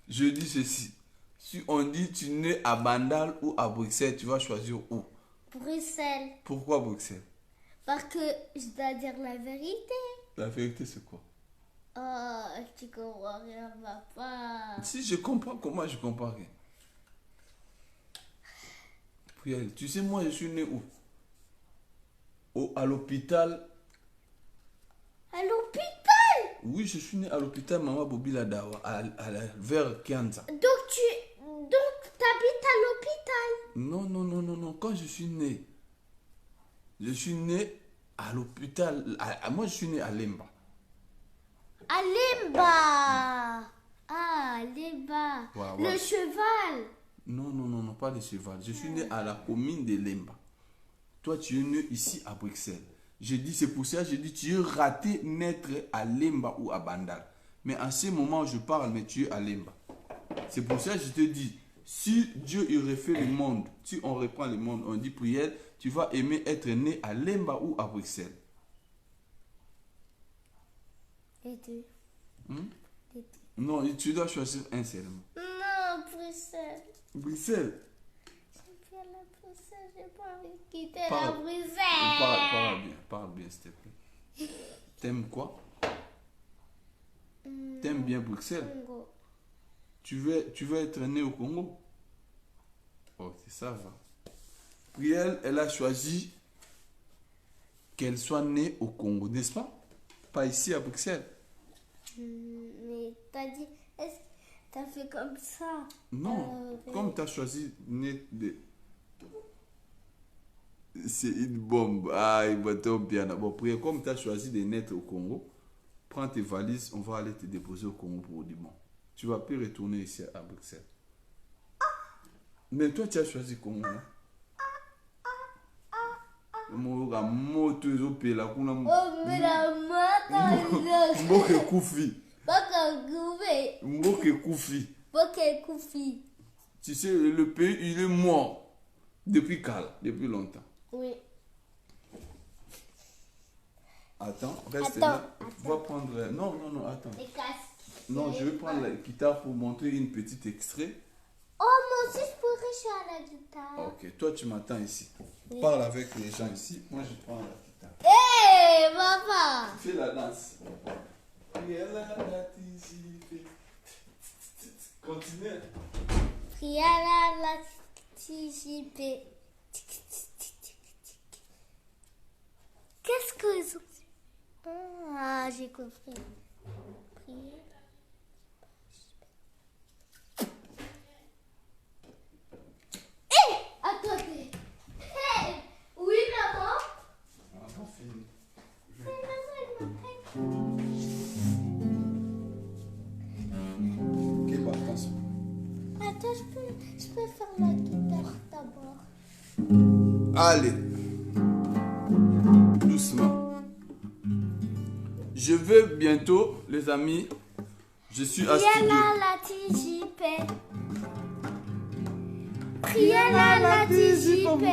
Je dis ceci. Si on dit tu es né à Bandal ou à Bruxelles, tu vas choisir où? Bruxelles. Pourquoi Bruxelles? Parce que je dois dire la vérité. La vérité, c'est quoi? Oh, tu comprends rien, papa. Si je comprends, comment je comprends rien? Priel, tu sais, moi, je suis né où? À l'hôpital. À l'hôpital? Oui, je suis né à l'hôpital Mama Bobila Dawa, vers Kianza. Donc, t'habites à l'hôpital? Non. Quand je suis né à l'hôpital. Moi, je suis né à Lemba. À Lemba. Ah, Lemba. Ouais. Le cheval. Non, pas le cheval. Je suis né à la commune de Lemba. Toi, tu es né ici à Bruxelles. C'est pour ça que je dis, tu es raté naître à Lemba ou à Bandal. Mais en ce moment, je parle, mais tu es à Lemba. C'est pour ça que je te dis, si Dieu il refait le monde, si on reprend le monde, on dit Priel, tu vas aimer être né à Lemba ou à Bruxelles. Les deux. Les deux. Non, tu dois choisir un seulement. Non, Bruxelles. Bruxelles. J'aime bien la Bruxelles, j'ai pas envie de quitter la Bruxelles. Parle bien, s'il te plaît. T'aimes quoi? T'aimes bien Bruxelles? Congo. Tu veux être né au Congo? Ok, ça va. Priel, elle a choisi qu'elle soit née au Congo, n'est-ce pas? Pas ici à Bruxelles. Mais t'as dit, est-ce que t'as fait comme ça? Non, comme tu as choisi né de... C'est une bombe. Ah, il va tomber bien. Bon, Priel, comme tu as choisi de naître au Congo, prends tes valises, on va aller te déposer au Congo pour dimanche. Tu vas plus retourner ici à Bruxelles. Mais toi, tu as choisi Congo, non? Moto ezopela kuna mboke kufi. Mboke kufi. Tu sais, le pays, il est mort depuis quand? Depuis longtemps. Oui. Attends, reste là. Va prendre... Non, attends. Les casques. Non, je vais prendre la guitare pour montrer une petite extrait. Oh, moi aussi, je pourrais jouer à la guitare. Ok, toi, tu m'attends ici. Parle avec les gens ici. Moi, je prends la guitare. Hé, papa. Fais la danse. Continue. Priala la TJP. Qu'est-ce qu'ils ont dit? Ah, j'ai compris. Priala. Hé, attendez. Hé, oui, maman. Ah, pas fini. Ok, bah, attention. Attends, je peux faire la guitare d'abord. Allez. Doucement. Je vais bientôt, les amis. Je suis à studio. Priala la TJP. Priala la TJP.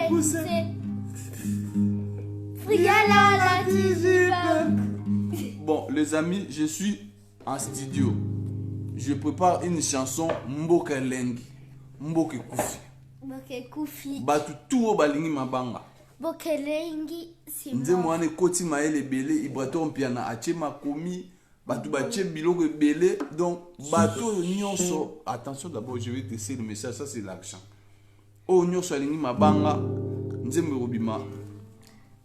Priala la TJP. Bon, les amis, je suis en studio. Je prépare une chanson Mboka Lengi. Mboka Kufi. Mboka Kufi. Batu tuo balingi mabanga. Mboka Lengi, c'est Nze mwane koti maele bele ibrato mpiana ache makomi. Batu bache biloko bele. Donc, bato nyonso. Attention d'abord, je vais tester le message. Ça, c'est l'accent. Oh, nyonso alingi mabanga. Nze mwerobima.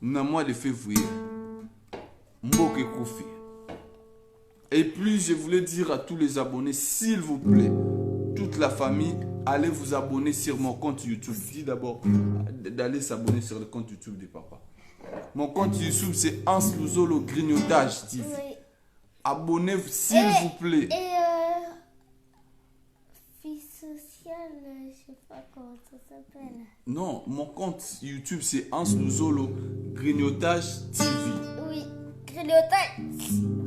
Na mois de février. Mboka Kufi. Et puis, je voulais dire à tous les abonnés, s'il vous plaît, toute la famille, allez vous abonner sur mon compte YouTube. Dis d'abord d'aller s'abonner sur le compte YouTube de papa. Mon compte YouTube, c'est Hans Luzolo Grignotage TV. Oui. Abonnez-vous, s'il vous plaît. Et fille sociale, je sais pas comment ça s'appelle. Non, mon compte YouTube, c'est Hans Luzolo Grignotage TV. Oui, Grignotage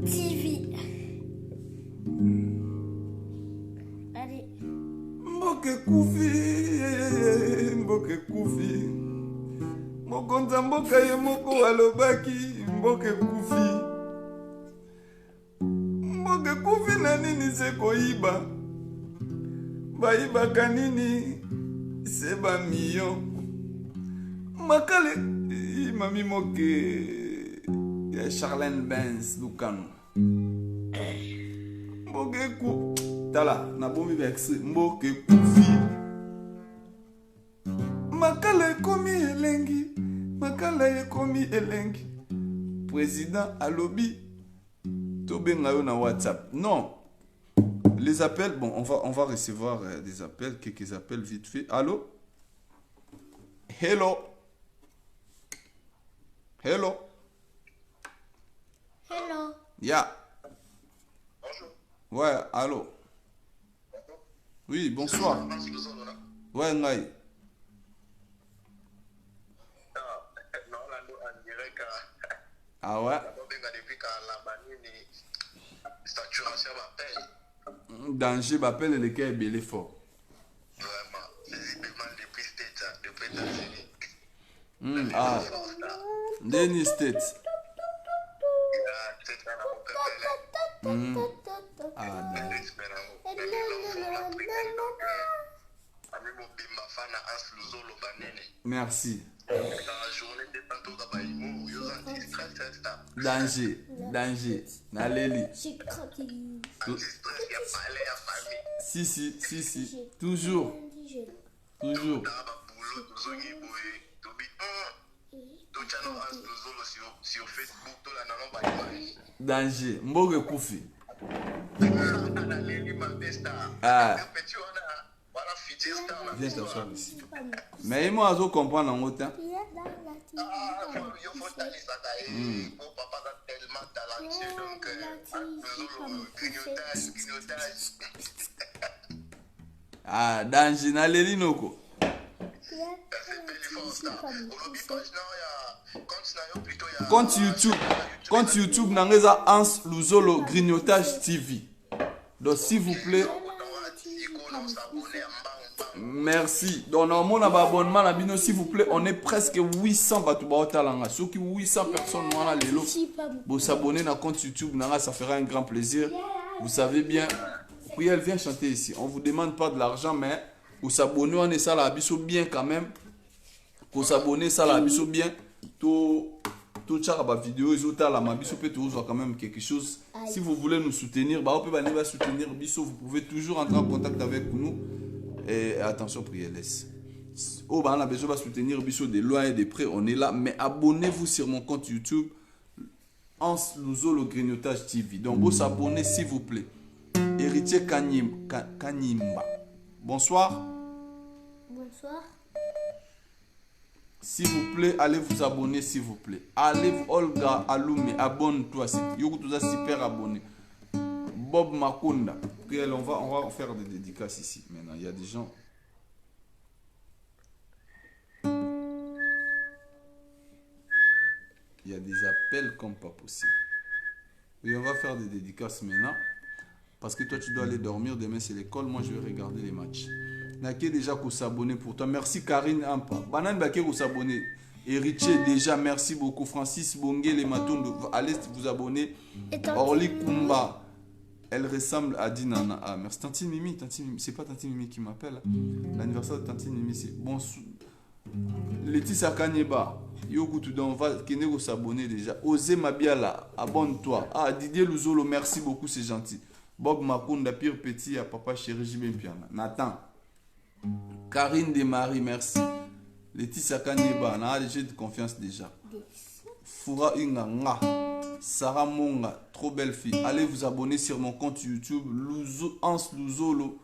TV. Allez. Mboke Kufi, Mboke Kufi. Mokonza mboka ye moko alobaki Mboke Kufi. Mboke Kufi na nini se koyiba? Bayibaka nini se ba million. Makale mami moke ya Charlene Benz Lucano. Mboke Kufi. Tala, na bombi ba extrait Mboke Kufi. Makale Makala yekomi elengi. Président alobi. Tobenga yo na WhatsApp. Non. Les appels, bon, on va recevoir des appels, quelques appels vite fait. Allô? Hello? Hello? Hello. Yeah. Bonjour. Ouais, allô? Oui, bonsoir. Ouais, Ngai. Ah ouais? Danger, m'appelle le cœur belé fort. Vraiment, visiblement depuis State, depuis États-Unis. Ah, Denny State. Ah, merci. Danger, danger. Naleli. Si. Toujours. Toujours. Danger. Mboge Koufi. Ah. Viens t'asseoir ici. Mais moi, je comprends en haut temps. Ah, danger. Naleli noko. Compte YouTube Nangeza Hans Luzolo Grignotage TV. Donc s'il vous plaît. Merci. Donc normalement on a abonnement la bino s'il vous plaît, on est presque 800 batouba talanga. Ceux qui 800 personnes voilà les lots. Vous s'abonner à compte YouTube Nanga, ça fera un grand plaisir. Vous savez bien. Puis elle vient chanter ici. On vous demande pas de l'argent mais vous s'abonner on est ça la biso bien quand même. Pour s'abonner ça la biso bien. Tout la vidéo ils ont la mabiso peut toujours quand même quelque chose. Si vous voulez nous soutenir, bah on peut venir soutenir biso, vous pouvez toujours entrer en contact avec nous. Et attention priez laisse. Oh bah on a besoin de soutenir biso de loin et de près, on est là mais abonnez-vous sur mon compte YouTube Hans Luzolo Grignotage TV. Donc vous s'abonner s'il vous plaît. Héritier Kanimba. Bonsoir. Bonsoir. S'il vous plaît, allez vous abonner, s'il vous plaît. Allez, Olga Aloume, abonne-toi. Yoko, tu es super abonné. Bob Makunda. On va faire des dédicaces ici. Maintenant, il y a des gens. Il y a des appels comme pas possible. Oui, on va faire des dédicaces maintenant. Parce que toi, tu dois aller dormir. Demain, c'est l'école. Moi, je vais regarder les matchs. Naki déjà pour s'abonner pour toi. Merci Karine Ampa. Banan Baké pour s'abonner. Héritier déjà, merci beaucoup. Francis Bongué, les matons, allez vous abonner. Orly Kumba, elle ressemble à Dinana. Ah, merci Tantine Mimi. C'est pas Tantine Mimi qui m'appelle. L'anniversaire de Tantine Mimi, c'est bon. Laetitia Kanyeba, Yogo Tudon, va Kenego s'abonner déjà. Osé Mabiala, abonne-toi. Ah, Didier Luzolo, merci beaucoup, c'est gentil. Bob Makunda, Pire Petit, à Papa Chéri Jibin Piana. Nathan. Karine Desmarie, merci. Laetitia Kanyeba, on a déjà de confiance déjà. Foura Inganga, Sarah Monga, trop belle fille. Allez vous abonner sur mon compte YouTube, Hans Luzolo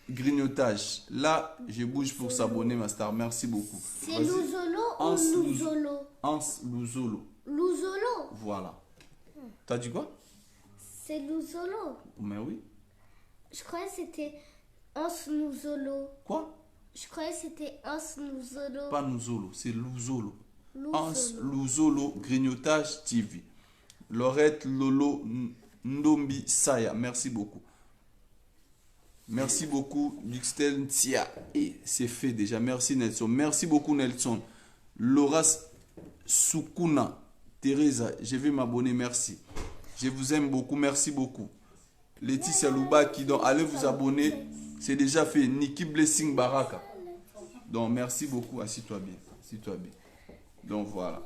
Grignotage. Là, je bouge pour s'abonner, ma star. Merci beaucoup. C'est Luzolo ou Luzolo? Hans Luzolo. Luzolo. Voilà. T'as dit quoi? C'est Luzolo. Mais oui. Je croyais que c'était Hans Luzolo. Quoi? Je croyais que c'était Hans Luzolo. Pas Luzolo, c'est Luzolo. Hans Luzolo Grignotage TV. Laurette Lolo Ndombi Saya, merci beaucoup. Merci beaucoup, Duxtel Tia. Et c'est fait déjà. Merci Nelson. Merci beaucoup Nelson. Laura Sukuna. Teresa, je vais m'abonner. Merci. Je vous aime beaucoup. Merci beaucoup. Laetitia Louba qui donc allez vous abonner. C'est déjà fait. Niki Blessing Baraka. Donc merci beaucoup. Assis-toi bien. Assis-toi bien. Donc voilà.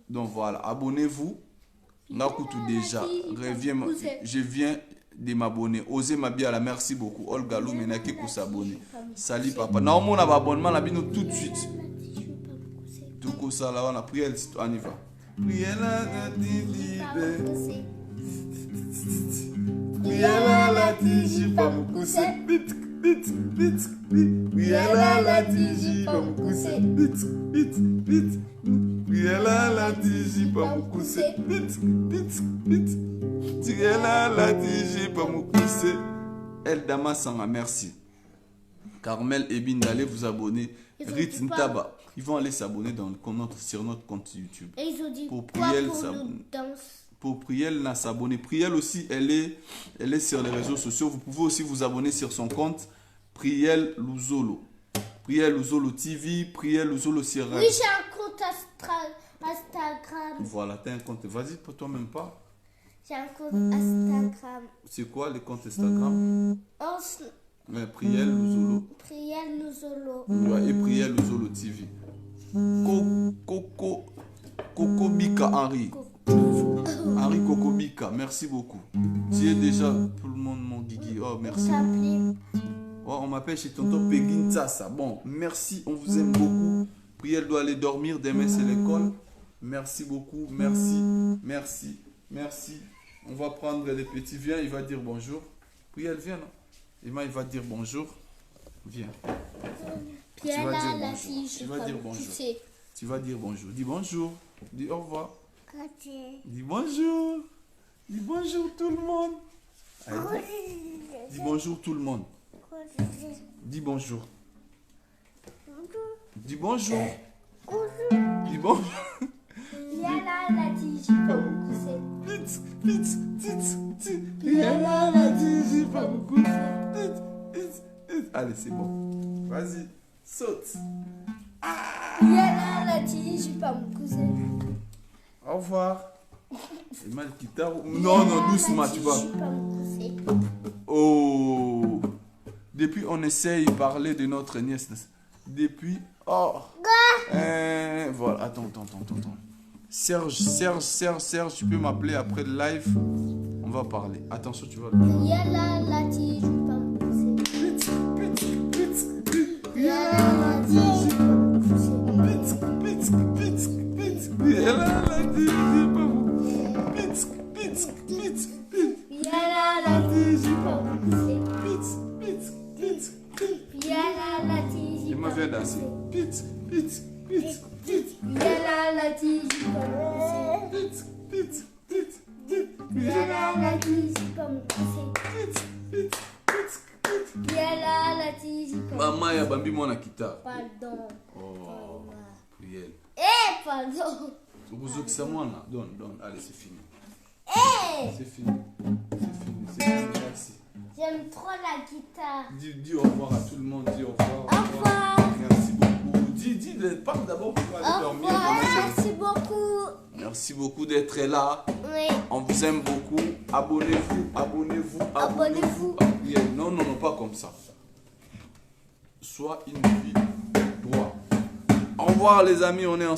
Donc voilà. Abonnez-vous. Nakutu déjà. Je viens de m'abonner. Osez Mabiala, merci beaucoup. Olga Lou Menaki pour s'abonner. Salut papa. Non, mon abonnement, la bino tout de suite. ça là, on a prière, on y va. Prière la tiji pa mukuse. Prière la tiji pa mukuse. Prière la tiji pa mukuse. Prière la tiji pa mukuse. Eldama Sanga, merci. Carmel et Bin, allez vous abonner. Rit Ntaba, ils vont aller s'abonner sur notre compte YouTube. Et ils ont dit pour quoi Priel, pour nous danse. Pour Priel, n'a s'abonner. Priel aussi, elle est sur les réseaux sociaux. Vous pouvez aussi vous abonner sur son compte Priel Luzolo. Priel Luzolo TV, Priel Luzolo sur. Oui, j'ai un compte Instagram. Voilà, t'as un compte. Vas-y, pour toi-même pas. J'ai un compte Instagram. C'est quoi le compte Instagram? Priel Luzolo. Priel Luzolo. Ouais, et Priel Luzolo TV. Coco Bika Henri. Henri Coco Bika, merci beaucoup. Tu es déjà tout le monde mon Guigui. Oh, merci. Oh, on m'appelle chez tonton Pegin Tassa. Bon, merci, on vous aime beaucoup. Priel doit aller dormir, demain c'est l'école. Merci beaucoup, merci. On va prendre les petits. Viens, il va dire bonjour. Priel, viens. Non? Emma, il va dire bonjour. Viens. Tu vas dire bonjour. Tu vas dire bonjour. Tu vas dire bonjour. Dis bonjour. Dis au revoir. Dis bonjour. Dis bonjour tout le monde. Allez. Dis bonjour tout le monde. Dis bonjour. Dis bonjour. Dis bonjour. Allez, c'est bon. Vas-y, saute. Au revoir. C'est mal guitare. Non, doucement, tu vois. Oh. Depuis, on essaye de parler de notre nièce. Depuis. Oh. Voilà, attends. Serge, tu peux m'appeler après le live. On va parler. Attention, tu vas. Il m'a fait danser. Maman ya bambi mwana guitare. Pardon. Oh, Priel. Pardon. Uzokisa mwana. Donne. Allez, c'est fini. C'est fini. Merci. J'aime trop la guitare. Dis au revoir à tout le monde. Dis au revoir. Au revoir. Merci beaucoup. Dis, parle d'abord pour aller dormir. Merci beaucoup. Merci beaucoup d'être là. Oui. On vous aime beaucoup. Abonnez-vous. Non, pas comme ça. Sois une fille droit. Au revoir les amis, on est ensemble.